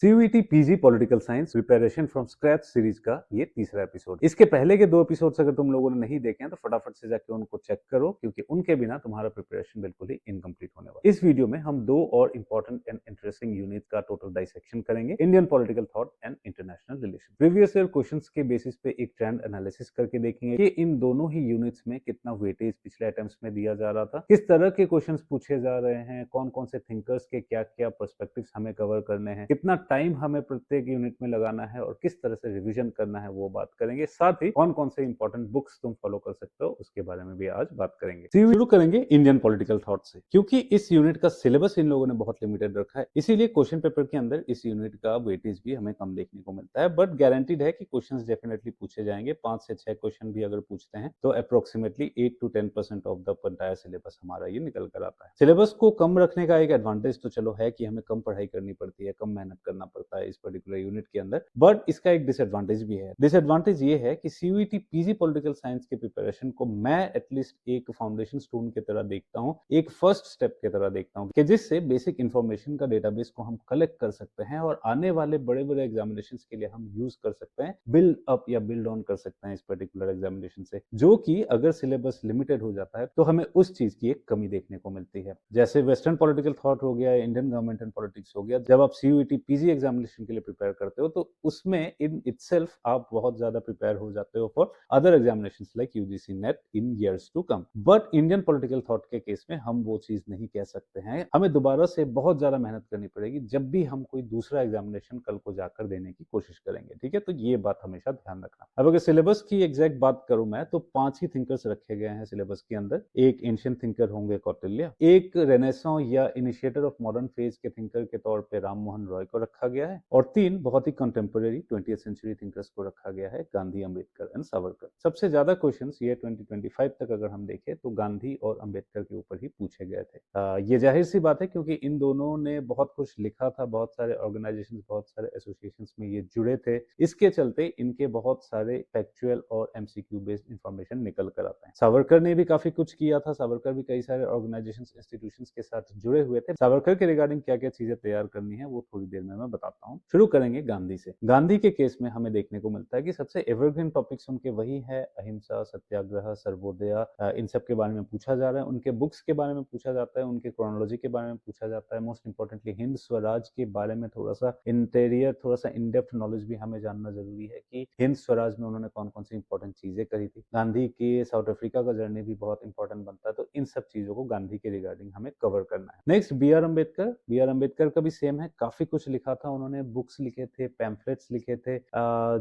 CUET PG political science preparation from scratch series का ये तीसरा एपिसोड। इसके पहले के 2 एपिसोड्स अगर तुम लोगों ने नहीं देखे हैं तो फटाफट से जाके उनको चेक करो, क्योंकि उनके बिना तुम्हारा प्रिपरेशन बिल्कुल ही इनकम्प्लीट होने वाला है। इस वीडियो में हम 2 और इंपॉर्टेंट एंड इंटरेस्टिंग यूनिट का टोटल डाइसेक्शन करेंगे, Indian political thought and international relation. Previous year questions के बेसिस पे एक ट्रेंड एनालिसिस करके देखेंगे कि इन दोनों ही यूनिट्स में कितना वेटेज पिछले अटेम्प्ट्स में दिया जा रहा था, किस तरह के क्वेश्चंस पूछे जा रहे हैं, कौन कौन से थिंकर्स के क्या क्या पर्सपेक्टिव्स हमें कवर करने हैं, कितना टाइम हमें प्रत्येक यूनिट में लगाना है और किस तरह से रिवीजन करना है वो बात करेंगे। साथ ही कौन कौन से इंपॉर्टेंट बुक्स तुम फॉलो कर सकते हो उसके बारे में भी आज बात करेंगे। शुरू करेंगे इंडियन पॉलिटिकल थॉट से, क्योंकि इस यूनिट का सिलेबस इन लोगों ने बहुत लिमिटेड रखा है, इसीलिए क्वेश्चन पेपर के अंदर इस यूनिट का वेटेज भी हमें कम देखने को मिलता है। बट गारंटीड है कि क्वेश्चंस डेफिनेटली पूछे जाएंगे। 5 से 6 क्वेश्चन भी अगर पूछते हैं तो approximately 8 to 10% of the entire syllabus हमारा ये निकल कर आता है। सिलेबस को कम रखने का एक एडवांटेज तो चलो है कि हमें कम पढ़ाई करनी पड़ती है, कम मेहनत करना पड़ता है इस पर्टिकुलर यूनिट के अंदर, बट इसका एक डिसएडवांटेज भी है। डिसएडवांटेज ये है कि सीयूईटी पीजी पॉलिटिकल साइंस के प्रिपरेशन को मैं एटलीस्ट एक फाउंडेशन स्टोन की तरह देखता हूँ, एक फर्स्ट स्टेप की तरह देखता हूँ कि जिससे बेसिक इंफॉर्मेशन का डेटाबेस को हम कलेक्ट कर सकते हैं और आने वाले बड़े बड़े एग्जामिनेशन के लिए हम यूज कर सकते हैं, बिल्ड अप या बिल्ड ऑन कर सकते हैं इस पर्टिकुलर एग्जामिनेशन से, जो कि अगर सिलेबस लिमिटेड हो जाता है तो हमें उस चीज की एक कमी देखने को मिलती है। जैसे वेस्टर्न पॉलिटिकल थॉट हो गया, इंडियन गवर्नमेंट एंड पॉलिटिक्स हो गया, जब आप सीयूईटी पीजी एग्जामिनेशन के लिए प्रिपेयर करते हो तो उसमें इन इटसेल्फ आप बहुत ज्यादा प्रिपेयर हो जाते हो for other examinations like UGC NET in years to come. But Indian political thought के केस में हम वो चीज नहीं कह सकते हैं, हमें दोबारा से बहुत ज्यादा मेहनत करनी पड़ेगी जब भी हम कोई दूसरा एग्जामिनेशन कल को जाकर देने की कोशिश करेंगे। ठीक है, तो ये बात हमेशा ध्यान रखना। अब अगर सिलेबस की एग्जैक्ट बात करूं मैं तो 5 ही थिंकर्स रखे गए हैं सिलेबस के अंदर। एक एंशिएंट थिंकर होंगे कौटिल्य, एक रेनेसां या इनिशिएटर ऑफ मॉडर्न फेज के थिंकर के तौर पे राम मोहन रॉय को रखा गया है, और 3 बहुत ही कंटेम्पोरेरी 20th सेंचुरी थिंकर्स को रखा गया है, गांधी, अंबेडकर एंड सावरकर। सबसे ज्यादा क्वेश्चंस ये 2025 तक अगर हम देखें तो गांधी और अंबेडकर के ऊपर ही पूछे गए थे। ये जाहिर सी बात है क्योंकि इन दोनों ने बहुत कुछ लिखा था, बहुत सारे ऑर्गेनाइजेशंस, बहुत सारे एसोसिएशंस में ये जुड़े थे, इसके चलते इनके बहुत सारे फैक्चुअल और एमसीक्यू बेस्ड इंफॉर्मेशन निकल कर आता है। सावरकर ने भी काफी कुछ किया था, सावरकर भी कई सारे ऑर्गेनाइजेशंस, इंस्टीट्यूशंस के साथ जुड़े हुए थे। सावरकर के रिगार्डिंग क्या क्या चीजें तैयार करनी है वो थोड़ी देर में मैं बताता हूँ। शुरू करेंगे गांधी से। गांधी के केस में हमें देखने को मिलता है कि सबसे एवरग्रीन टॉपिक्स उनके वही है, अहिंसा, सत्याग्रह, सर्वोदय, इन सब के बारे में पूछा जा रहा है, उनके बुक्स के बारे में पूछा जाता है, उनके क्रोनोलॉजी के बारे में पूछा जाता है। मोस्ट इंपॉर्टेंटली हिंद स्वराज के बारे में थोड़ा सा इंटीरियर, थोड़ा सा इन डेप्थ नॉलेज भी हमें जानना जरूरी है कि हिंद स्वराज में उन्होंने कौन कौन सी इंपॉर्टेंट चीजें करी थी। गांधी के साउथ अफ्रीका का जर्नी भी बहुत इंपॉर्टेंट बनता है, तो इन सब चीजों को गांधी के रिगार्डिंग हमें कवर करना है। Next B R Ambedkar. B R Ambedkar का भी सेम है, काफी कुछ लिखा था उन्होंने, बुक्स लिखे थे, पैम्फलेट्स लिखे थे,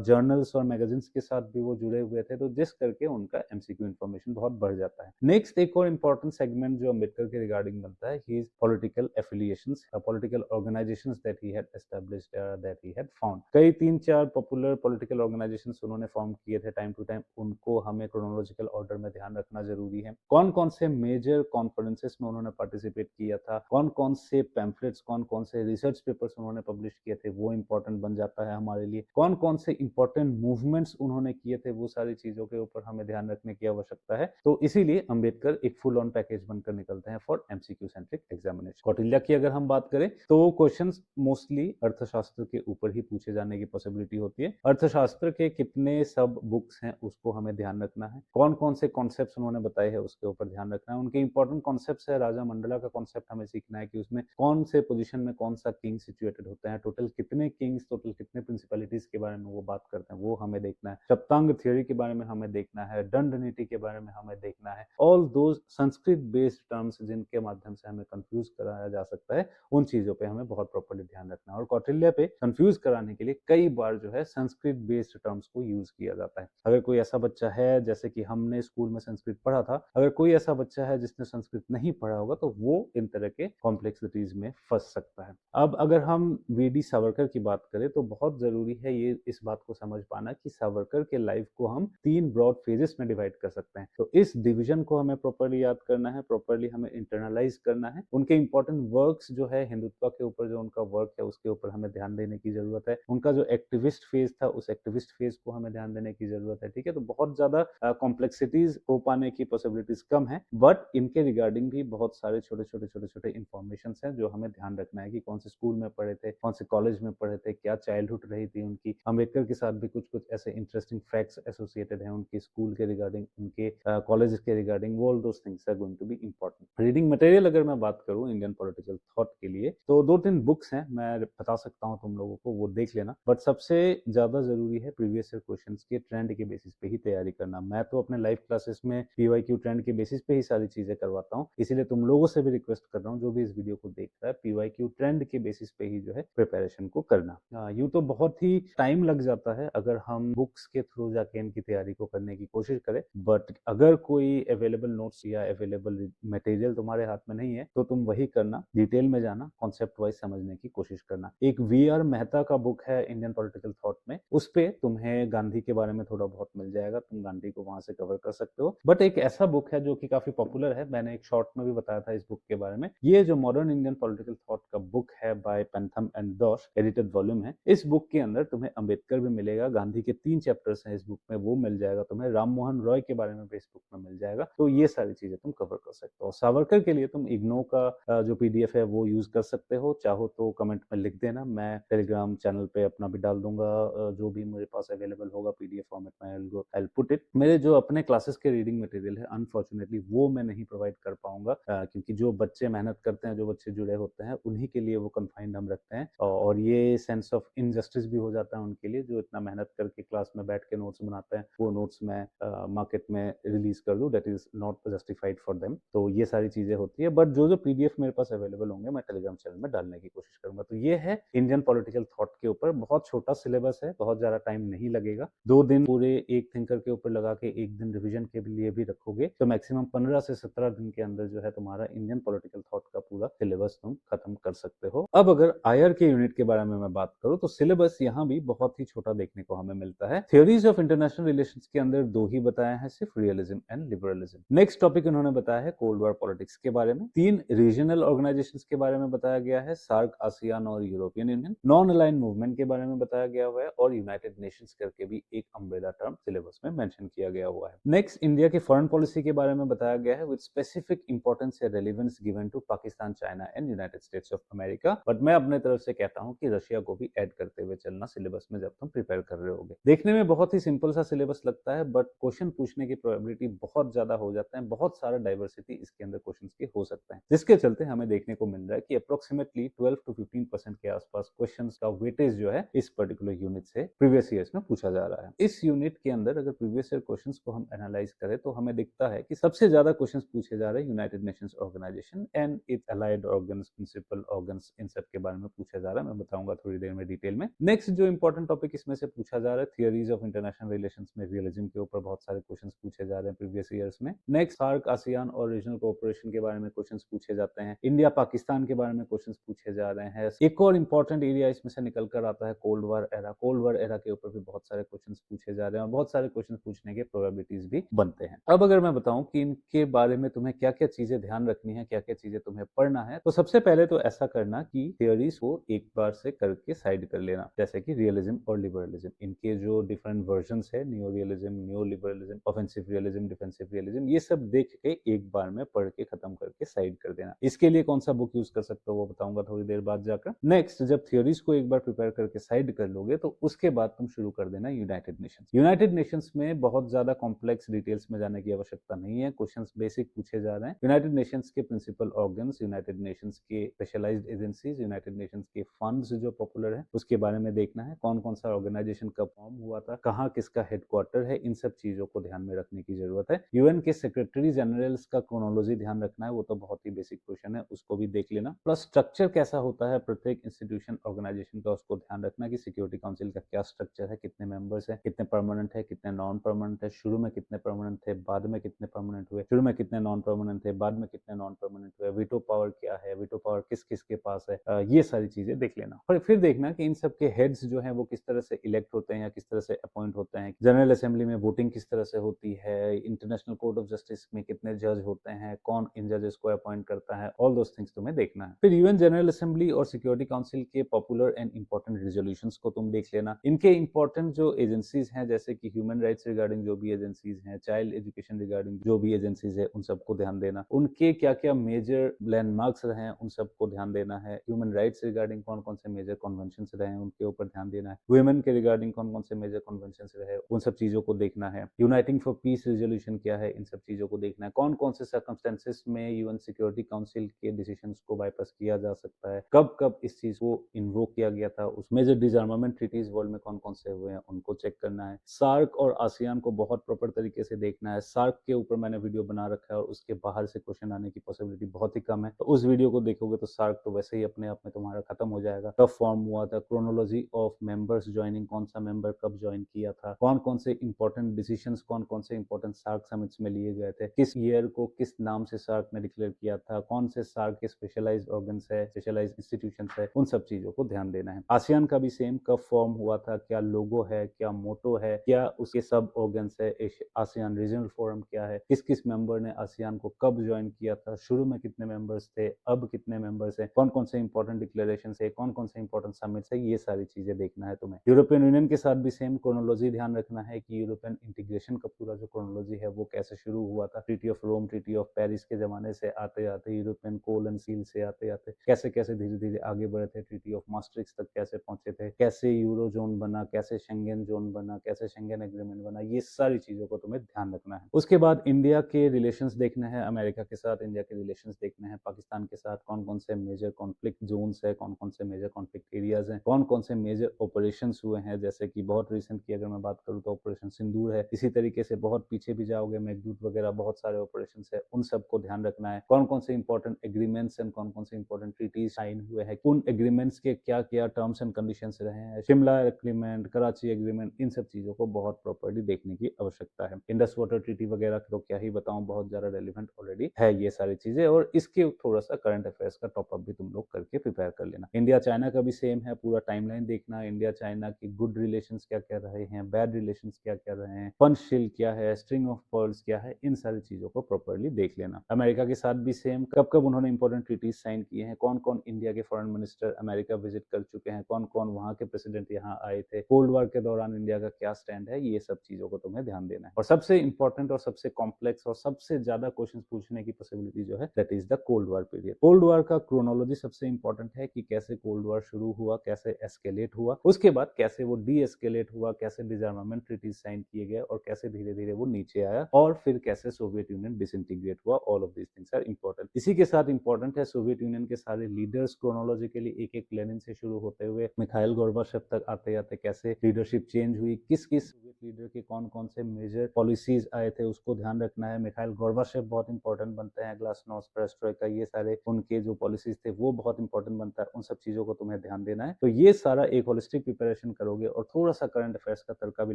जर्नल्स और मैगजीन्स के साथ भी वो जुड़े हुए थे, तो जिस करके उनका एमसीक्यू इन्फॉर्मेशन बहुत बढ़ जाता है। नेक्स्ट एक और इंपॉर्टेंट सेगमेंट जो अम्बेडकर के रिगार्डिंग बनता है, he is political affiliations, political organisations that he had established, that he had found. कई 3-4 पॉपुलर पॉलिटिकल ऑर्गेनाइजेशंस उन्होंने फॉर्म किए थे टाइम टू टाइम, उनको हमें क्रोनोलॉजिकल ऑर्डर में ध्यान रखना जरूरी है। कौन कौन से मेजर कॉन्फ्रेंसेस में उन्होंने पार्टिसिपेट किया था, कौन कौन से पैम्फलेट्स, कौन कौन से रिसर्च पेपर्स उन्होंने पब्लिश किए थे, वो इंपॉर्टेंट बन जाता है हमारे लिए। कौन कौन से इंपॉर्टेंट मूवमेंट्स उन्होंने किए थे, वो सारी चीजों के ऊपर हमें ध्यान रखने की आवश्यकता है। तो इसीलिए अंबेडकर एक फुल ऑन पैकेज बनकर निकलते हैं for MCQ centric examination. Kautilya की अगर हम बात करें तो क्वेश्चंस मोस्टली अर्थशास्त्र के ऊपर ही पूछे जाने की पॉसिबिलिटी होती है। अर्थशास्त्र के कितने सब बुक्स हैं उसको हमें ध्यान रखना है, कौन कौन से कॉन्सेप्ट्स उन्होंने बताए हैं उसके ऊपर ध्यान रखना है। उनके इंपॉर्टेंट कॉन्सेप्ट्स है, राजा मंडला का कॉन्सेप्ट हमें सीखना है कि उसमें कौन से पोजीशन में कौन सा किंग सिचुएटेड होता है, टोटल कितने किंग्स, टोटल कितने प्रिंसिपलिटीज के बारे में वो बात करते हैं, वो हमें देखना है। सप्तांग थ्योरी के बारे में हमें देखना है, दंड नीति के बारे में हमें देखना है। All those Sanskrit based terms जिनके माध्यम से हमें कंफ्यूज कराया जा सकता है, उन चीजों पे हमें बहुत प्रॉपर्ली ध्यान रखना है। और कौटिल्य पे कंफ्यूज कराने के लिए कई बार जो है संस्कृत बेस्ड टर्म्स को यूज किया जाता है। अगर कोई ऐसा बच्चा है, जैसे कि हमने स्कूल में संस्कृत पढ़ा था, अगर कोई ऐसा बच्चा है जिसने संस्कृत नहीं पढ़ा होगा तो वो इन तरह के कॉम्प्लेक्सिटीज में फंस सकता है। अब अगर हम वीडी सावरकर की बात करें तो बहुत जरूरी है ये इस बात को समझ पाना कि सावरकर के लाइफ को हम 3 ब्रॉड फेजेस में डिवाइड कर सकते हैं। तो इस डिवीजन को हमें प्रॉपर्ली याद करना है, प्रॉपर्ली हमें इंटरनलाइज करना है। उनके इंपॉर्टेंट वर्क्स जो है, हिंदुत्व के ऊपर जो उनका वर्क है उसके ऊपर हमें ध्यान देने की जरूरत है। उनका जो एक्टिविस्ट फेज था उस एक्टिविस्ट फेज को हमें ध्यान देने की जरूरत है। ठीक है, तो बहुत ज्यादा कॉम्प्लेक्सिटीज हो पाने की पॉसिबिलिटीज कम है, बट इनके रिगार्डिंग भी बहुत सारे छोटे छोटे इंफॉर्मेशन है जो हमें ध्यान रखना है कि कौन से स्कूल में पढ़े थे, कौन कौन से कॉलेज में पढ़े थे, क्या चाइल्डहुड रही थी उनकी। अम्बेडकर के साथ भी कुछ कुछ ऐसे इंटरेस्टिंग फैक्ट्स एसोसिएटेड हैं उनके स्कूल के रिगार्डिंग, उनके कॉलेज के regarding. All those things are going to be important. Reading material अगर मैं बात करूं इंडियन पॉलिटिकल थॉट के लिए, तो 2-3 बुक्स हैं, मैं बता सकता हूं तुम लोगों को, वो देख लेना। बट सबसे ज्यादा जरूरी है प्रीवियस ईयर क्वेश्चंस के ट्रेंड के बेसिस पे ही तैयारी करना। मैं तो अपने लाइव क्लासेस में पीवाईक्यू ट्रेंड के बेसिस पे ही सारी चीजें करवाता हूँ, इसीलिए तुम लोगों से भी रिक्वेस्ट कर रहा हूँ जो भी इस वीडियो को देख रहा है, पीवाईक्यू ट्रेंड के बेसिस पे ही जो है प्रिपरेशन को करना। यूं तो बहुत ही टाइम लग जाता है अगर हम बुक्स के थ्रू जाके इनकी तैयारी को करने की कोशिश करें, बट अगर कोई अवेलेबल नोट्स या अवेलेबल मटेरियल तुम्हारे हाथ में नहीं है तो तुम वही करना, डिटेल में जाना, कॉन्सेप्ट वाइज समझने की कोशिश करना। एक वी.आर. मेहता का बुक है इंडियन पॉलिटिकल थॉट में, उस पे तुम्हें गांधी के बारे में थोड़ा बहुत मिल जाएगा, तुम गांधी को वहां से कवर कर सकते हो। बट एक ऐसा बुक है जो कि काफी पॉपुलर है, मैंने एक शॉर्ट में भी बताया था इस बुक के बारे में। ये जो मॉडर्न इंडियन पॉलिटिकल थॉट का बुक है by Pantham and Deutsch, edited volume है। इस बुक के अंदर तुम्हें अंबेडकर भी मिलेगा, गांधी के 3 चैप्टर्स हैं इस बुक में, वो मिल जाएगा तुम्हें। राम मोहन रॉय के बारे में भी इस बुक में मिल जाएगा। तो ये सारी चीजें तुम कवर कर सकते हो। सावरकर के लिए तुम इग्नो का जो पीडीएफ है वो यूज कर सकते हो, चाहो तो कमेंट में लिख देना, मैं टेलीग्राम चैनल पे अपना भी डाल दूंगा, जो भी मेरे पास अवेलेबल होगा पीडीएफ फॉर्मेट में आई विल पुट इट। मेरे जो अपने क्लासेस के रीडिंग मटेरियल है अनफॉर्चुनेटली वो मैं नहीं प्रोवाइड कर पाऊंगा, क्योंकि जो बच्चे मेहनत करते हैं, जो बच्चे जुड़े होते हैं, उन्हीं के लिए वो कन्फाइंड हम रखते हैं, और ये सेंस ऑफ इनजस्टिस भी हो जाता है उनके लिए जो इतना मेहनत करके क्लास में बैठ के नोट्स बनाते हैं, वो नोट्स मैं मार्केट में रिलीज कर दूं, that is not justified for them. तो ये सारी चीजें होती है, बट जो जो पीडीएफ मेरे पास अवेलेबल होंगे मैं टेलीग्राम चैनल में डालने की कोशिश करूंगा। तो ये है इंडियन पॉलिटिकल थॉट के ऊपर, बहुत छोटा सिलेबस है, बहुत ज्यादा टाइम नहीं लगेगा। 2 दिन पूरे एक थिंकर के ऊपर लगा के 1 दिन रिविजन के लिए भी रखोगे तो मैक्सिमम 15 से 17 दिन के अंदर जो है तुम्हारा इंडियन पॉलिटिकल थॉट का पूरा सिलेबस तुम खत्म कर सकते हो। अब अगर आयर के यूनिट के बारे में मैं बात करूं तो सिलेबस यहाँ भी बहुत ही छोटा देखने को हमें मिलता है। थ्योरीज ऑफ इंटरनेशनल रिलेशंस के अंदर 2 ही बताए हैं, सिर्फ realism and liberalism. Next topic उन्होंने बताया है कोल्ड वॉर पॉलिटिक्स के बारे में। 3 रीजनल ऑर्गेनाइजेशंस के बारे में बताया गया है, सार्क, आसियान और European union. Non align movement के बारे में बताया गया हुआ है, और यूनाइटेड नेशंस करके भी एक अम्ब्रेला टर्म सिलेबस में मेंशन किया गया हुआ है। नेक्स्ट इंडिया की फॉरेन पॉलिसी के बारे में बताया गया है विद स्पेसिफिक इंपॉर्टेंस या relevance given to Pakistan, China and United States of America. But मैं अपने तरफ से कहता हूं कि रशिया को भी ऐड करते हुए चलना सिलेबस में जब तुम प्रिपेयर कर रहे होगे। देखने में बहुत ही सिंपल सा सिलेबस लगता है, बट क्वेश्चन पूछने की प्रोबेबिलिटी बहुत ज्यादा हो जाता है, बहुत सारा डाइवर्सिटी इसके अंदर क्वेश्चंस के हो सकते हैं, जिसके चलते हमें देखने को मिल रहा है कि अप्रोक्सीमेटली 12 to 15% के आसपास क्वेश्चंस का वेटेज जो है इस पर्टिकुलर यूनिट से प्रीवियस ईयर्स में पूछा जा रहा है। इस यूनिट के अंदर अगर प्रीवियस ईयर क्वेश्चंस को हम एनालाइज करें तो हमें दिखता है कि सबसे ज्यादा क्वेश्चंस पूछे जा रहे हैं United Nations organisation and its allied organs, principal organs, इन सब के बारे में पूछा जा रहा है। मैं बताऊंगा थोड़ी देर में डिटेल में। नेक्स्ट जो इंपॉर्टेंट टॉपिक इसमें से पूछा जा रहा है, थियरीज ऑफ इंटरनेशनल रिलेशंस में रियलिज्म के ऊपर बहुत सारे क्वेश्चंस पूछे जा रहे हैं प्रीवियस ईयर्स में। नेक्स्ट सार्क, आसियान और रीजनल कोऑपरेशन के बारे में क्वेश्चंस पूछे जाते हैं। इंडिया पाकिस्तान के बारे में क्वेश्चंस पूछे जा रहे हैं। एक और इंपॉर्टेंट एरिया इसमें से निकल कर आता है cold war era. Cold war era के ऊपर भी बहुत सारे क्वेश्चंस पूछे जा रहे हैं और बहुत सारे क्वेश्चन पूछने के प्रोबेबिलिटीज भी बनते हैं। अब अगर मैं बताऊं कि इनके बारे में तुम्हें क्या क्या चीजें ध्यान रखनी है, क्या क्या चीजें तुम्हें पढ़ना है, तो सबसे पहले तो ऐसा करना कि थियरीज को एक बार से करके साइड कर लेना, जैसे कि रियलिज्म और लिबरलिज्म, इनके जो डिफरेंट वर्जन्स है, neo realism, neo liberalism, offensive realism, defensive realism, ये सब देख के एक बार में पढ़ के खत्म करके साइड कर देना। इसके लिए कौन सा बुक यूज कर सकते हो वो बताऊंगा थोड़ी देर बाद जाकर। नेक्स्ट, जब थियोरीज को एक बार प्रिपेयर करके साइड कर लोगे तो उसके बाद तुम शुरू कर देना यूनाइटेड नेशंस। यूनाइटेड नेशंस में बहुत ज्यादा कॉम्प्लेक्स डिटेल्स में जाने की आवश्यकता नहीं है, क्वेश्चंस बेसिक पूछे जा रहे हैं। यूनाइटेड नेशंस के प्रिंसिपल ऑर्गन्स, यूनाइटेड नेशंस के स्पेशलाइज्ड एजेंसीज, यूनाइटेड नेशंस के फंड्स जो पॉपुलर है उसके बारे में देखना है, कौन कौन सा ऑर्गेनाइजेशन कब फॉर्म हुआ था, कहाँ किसका हेडक्वार्टर है, इन सब चीजों को ध्यान में रखने की जरूरत है। यूएन के सेक्रेटरी जनरल्स का क्रोनोलॉजी ध्यान रखना है, वो तो बहुत ही बेसिक क्वेश्चन है, उसको भी देख लेना। प्लस स्ट्रक्चर कैसा होता है प्रत्येक इंस्टीट्यूशन ऑर्गेनाइजेशन का, उसको ध्यान रखना कि सिक्योरिटी काउंसिल का क्या स्ट्रक्चर है, कितने मेंबर्स है, कितने परमानेंट है, कितने नॉन परमानेंट है, शुरू में कितने परमानेंट थे, बाद में कितने परमानेंट हुए, शुरू में कितने नॉन परमानेंट थे, बाद में कितने नॉन परमानेंट हुए, वीटो पावर क्या है, वीटो पावर किस किस के पास है, ये सारी चीजें देख लेना। और फिर देखना कि इन सब के हेड्स जो है वो किस तरह से इलेक्ट होते हैं या किस तरह से अपॉइंट होते हैं, जनरल असेंबली में वोटिंग किस तरह से होती है, इंटरनेशनल कोर्ट ऑफ जस्टिस में कितने जज होते हैं, कौन इन जजेस को अपॉइंट करता है, ऑल दोस थिंग्स तुम्हें देखना है। फिर यूएन जनरल असेंबली और सिक्योरिटी काउंसिल के पॉपुलर एंड इंपॉर्टेंट रेजोल्यूशंस को तुम देख लेना। इनके इंपॉर्टेंट जो एजेंसीज हैं, जैसे कि ह्यूमन राइट्स रिगार्डिंग जो भी एजेंसीज हैं, चाइल्ड एजुकेशन रिगार्डिंग जो भी एजेंसीज है, उन सबको ध्यान देना। उनके क्या क्या मेजर लैंडमार्क्स रहे हैं उन सबको ध्यान देना है। ह्यूमन राइट्स रिगार्डिंग रिगार्डिंग कौन कौन से मेजर कन्वेंशन रहे हैं उनके ऊपर ध्यान देना है, वुमेन के रिगार्डिंग कौन कौन से मेजर कन्वेंशन रहे उन सब चीजों को देखना है, यूनाइटिंग फॉर पीस रेजोल्यूशन क्या है इन सब चीजों को देखना है, कौन कौन से सर्कमस्टेंसेस में यूएन सिक्योरिटी काउंसिल के डिसीजंस को बाईपास किया जा सकता है, कब कब इस चीज को इन्वोक किया गया था, उस मेजर डिसआर्मामेंट ट्रीटीज वर्ल्ड में कौन कौन से हुए हैं उनको चेक करना है, सार्क और आसियान को बहुत प्रॉपर तरीके से देखना है। सार्क के ऊपर मैंने वीडियो बना रखा है और उसके बाहर से क्वेश्चन आने की पॉसिबिलिटी बहुत ही कम है, तो उस वीडियो को देखोगे तो सार्क तो वैसे ही अपने आप में तुम्हारा खत्म हो जाएगा। कब फॉर्म हुआ था, क्रोनोलॉजी ऑफ मेंबर्स ज्वाइनिंग, कौन सा मेंबर कब ज्वाइन किया था, कौन कौन से इंपॉर्टेंट डिसीजंस कौन कौन से इंपॉर्टेंट सार्क समिट्स में लिए गए थे, किस ईयर को किस नाम से सार्क ने डिक्लेयर किया था, कौन से सार्क के स्पेशलाइज्ड ऑर्गन्स है, स्पेशलाइज्ड इंस्टीट्यूशंस है, उन सब चीजों को ध्यान देना है। आसियान का भी सेम, कब फॉर्म हुआ था, क्या लोगो है, क्या मोटो है, क्या उसके सब ऑर्गन्स है, आसियान रीजनल फोरम क्या है, किस किस मेंबर ने आसियान को कब ज्वाइन किया था, शुरू में कितने मेंबर्स थे, अब कितने मेंबर्स हैं, कौन कौन से इंपॉर्टेंट डिक्लेरेशन है, कौन कौन से इंपॉर्टेंट समिट्स है, ये सारी चीजें देखना है तुम्हें। यूरोपियन यूनियन के साथ भी सेम क्रोनोलॉजी ध्यान रखना है कि यूरोपियन इंटीग्रेशन का पूरा जो क्रोनोलॉजी है वो कैसे शुरू हुआ था, treaty of Rome, treaty of Paris के जमाने से आते आते, यूरोपियन कोल एंड सील से आते आते कैसे कैसे धीरे धीरे आगे बढ़े थे, ट्रीटी ऑफ मास्ट्रिक्स तक कैसे पहुंचे थे, कैसे यूरो जोन बना, कैसे शेंगेन जोन बना, कैसे शेंगेन एग्रीमेंट बना, ये सारी चीजों को तुम्हें ध्यान रखना है। उसके बाद इंडिया के रिलेशंस देखने हैं, अमेरिका के साथ इंडिया के रिलेशंस देखने हैं, पाकिस्तान के साथ कौन कौन से मेजर कॉन्फ्लिक्ट जोन्स है, कौन कौन से मेजर कॉन्फ्लिक्ट एरियाज हैं, कौन कौन से मेजर ऑपरेशंस हुए हैं, जैसे कि बहुत रिसेंट की अगर मैं बात करूँ तो ऑपरेशन सिंदूर है, इसी तरीके से बहुत पीछे भी जाओगे मेघदूत वगैरह बहुत सारे ऑपरेशन है, उन सबको ध्यान रखना है। कौन कौन से इंपॉर्टेंट एग्रीमेंट्स एंड कौन कौन से इंपॉर्टेंट ट्रीटीज साइन हुए हैं, उन एग्रीमेंट्स के क्या क्या टर्म्स एंड कंडीशंस रहे हैं, शिमला एग्रीमेंट, कराची एग्रीमेंट, इन सब चीजों को बहुत प्रॉपर्ली देखने की आवश्यकता है। इंडस वाटर ट्रीटी वगैरह तो क्या ही बताऊं, बहुत ज्यादा रेलिवेंट ऑलरेडी है ये सारी चीजें, और इसके थोड़ा सा करंट अफेयर्स का टॉपअप भी तुम लोग करके प्रिपेयर कर लेना। इंडिया चाइना का भी सेम है, पूरा टाइमलाइन देखना, इंडिया चाइना की गुड रिलेशंस क्या क्या रहे हैं, बैड रिलेशंस क्या क्या रहे हैं, पंचशील क्या है, स्ट्रिंग ऑफ पर्ल्स क्या है, इन सारी चीजों को प्रॉपर्ली देख लेना। अमेरिका के साथ भी सेम, कब कब उन्होंने इंपॉर्टेंट ट्रीटीज साइन किए हैं, कौन कौन इंडिया के फॉरेन मिनिस्टर अमेरिका विजिट कर चुके हैं, कौन कौन वहां के प्रेसिडेंट यहाँ आए थे, कोल्ड वॉर के दौरान इंडिया का क्या स्टैंड है, ये सब चीजों को तुम्हें ध्यान देना है। और सबसे इंपॉर्टेंट और सबसे कॉम्प्लेक्स और सबसे ज्यादा क्वेश्चन पूछने की पॉसिबिलिटी जो है that is the cold war period. Cold war का क्रोनोलॉजी सबसे इंपॉर्टेंट है कि कैसे कोल्ड वॉर शुरू हुआ, कैसे एस्केलेट हुआ, उसके बाद कैसे वो डी एस्केलेट हुआ, कैसे डिसआर्मामेंट ट्रीटीज साइन किए गए और कैसे धीरे धीरे वो नीचे आया, और फिर कैसे सोवियत यूनियन डिसइंटीग्रेट हुआ। All of these things are important. इसी के साथ इंपॉर्टेंट है सोवियत यूनियन के सारे लीडर्स क्रोनोलॉजिकली एक एक लेनिन से शुरू होते हुए मिखाइल गोर्बाचेव तक आते आते कैसे लीडरशिप चेंज हुई, किस किस लीडर के कौन कौन से मेजर पॉलिसीज आए थे उसको ध्यान रखना है। मिखाइल गोर्बाचेव बहुत इंपॉर्टेंट बनते हैं, ग्लासनोस्ट, पेरेस्ट्रोइका, ये सारे उनके जो पॉलिसीज थे वो बहुत इंपॉर्टेंट बनता है, उन सब चीजों को तुम्हें ध्यान देना है। तो ये सारा एक होलिस्टिक प्रिपरेशन करोगे और थोड़ा सा करंट अफेयर्स का तड़का भी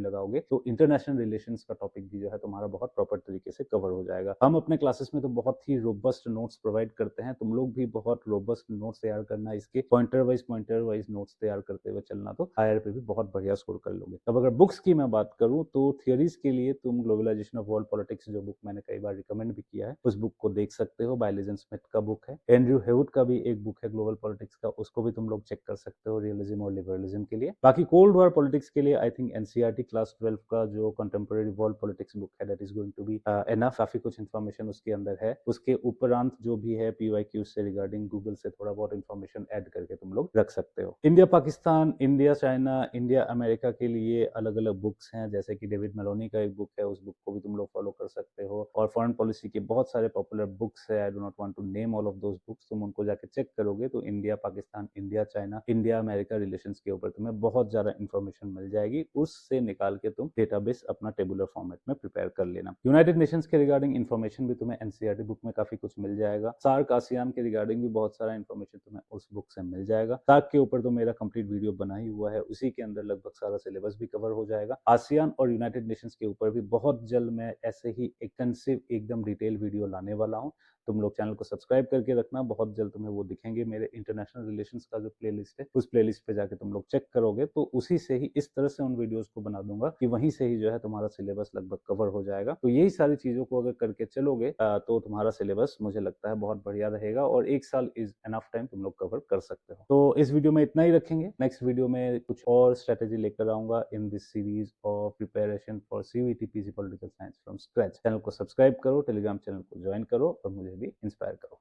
लगाओगे तो इंटरनेशनल रिलेशंस का टॉपिक भी जो है तुम्हारा बहुत प्रॉपर तरीके से कवर हो जाएगा। हम अपने क्लासेस में तो बहुत ही रोबस्ट नोट्स प्रोवाइड करते हैं, तुम लोग भी बहुत रोबस्ट नोट्स तैयार करना, इसके पॉइंटर वाइज नोट्स तैयार करते हुए चलना, तो आईआर पे भी बहुत बढ़िया स्कोर कर लोगे। अब अगर बुक्स की मैं बात करूं तो थियरीज के लिए तुम ग्लोबलाइजेशन ऑफ वर्ल्ड पॉलिटिक्स जो बुक मैंने कई बार रिकमेंड भी किया है, उस बुक को देख सकते हो। बाय लिजन स्मिथ का बुक है। एंड्रयू हेवुड का भी एक बुक है ग्लोबल पॉलिटिक्स का, उसको भी तुम लोग चेक कर सकते हो रियलिज्म और लिबरलिज्म के लिए। बाकी कोल्ड वॉर पॉलिटिक्स के लिए आई थिंक एनसीईआरटी क्लास 12 का जो कंटेम्प्रेरी वर्ल्ड पॉलिटिक्स बुक है that is going to be enough, काफी कुछ इन्फॉर्मेशन उसके अंदर है। उसके उपरांत जो भी है पीवाईक्यू से रिगार्डिंग गूगल से थोड़ा बहुत इन्फॉर्मेशन ऐड करके तुम लोग रख सकते हो। India Pakistan, India China, India America के लिए अलग अलग बुक्स हैं, जैसे कि डेविड मेलोनी का एक बुक है, उस बुक को भी तुम लोग फॉलो कर सकते हो। और फॉरेन पॉलिसी के बहुत सारे पॉपुलर बुक्स है, I do not want to name all of those books, तुम उनको जाके चेक करोगे तो India Pakistan, India China, India America relations के ऊपर तुम्हें बहुत ज्यादा इंफॉर्मेशन मिल जाएगी। उससे निकाल के तुम डेटाबेस अपना टेबुलर फॉर्मेट में प्रिपेयर कर लेना। यूनाइटेड नेशंस के रिगार्डिंग इन्फॉर्मेशन भी तुम्हें एनसीईआरटी बुक में काफी कुछ मिल जाएगा। सार्क आसियान के रिगार्डिंग भी बहुत सारा इन्फॉर्मेशन तुम्हें उस बुक से मिल जाएगा। सार्क के ऊपर तो मेरा कंप्लीट वीडियो बना ही हुआ है, उसी के अंदर लगभग सारा सिलेबस भी कवर हो जाएगा। आसियान और यूनाइटेड नेशंस के ऊपर भी बहुत जल्द मैं ऐसे ही एक्सटेंसिव एकदम डिटेल वीडियो लाने वाला हूँ। तुम लोग चैनल को सब्सक्राइब करके रखना, बहुत जल्द तुम्हें वो दिखेंगे। मेरे इंटरनेशनल रिलेशंस का जो प्लेलिस्ट है उस प्लेलिस्ट पे जाके तुम लोग चेक करोगे तो उसी से ही इस तरह से उन वीडियोस को बना दूंगा कि वहीं से ही जो है तुम्हारा सिलेबस लगभग कवर हो जाएगा। तो यही सारी चीजों को अगर करके चलोगे तो तुम्हारा सिलेबस मुझे लगता है बहुत बढ़िया रहेगा और एक साल इज एनफ टाइम तुम लोग कवर कर सकते हो। तो इस वीडियो में इतना ही रखेंगे। नेक्स्ट वीडियो में कुछ और स्ट्रेटेजी लेकर आऊंगा in this series of preparation for CUET PC political science from scratch. Channel को सब्सक्राइब करो, टेलीग्राम चैनल को ज्वाइन करो और मुझे भी इंस्पायर करो।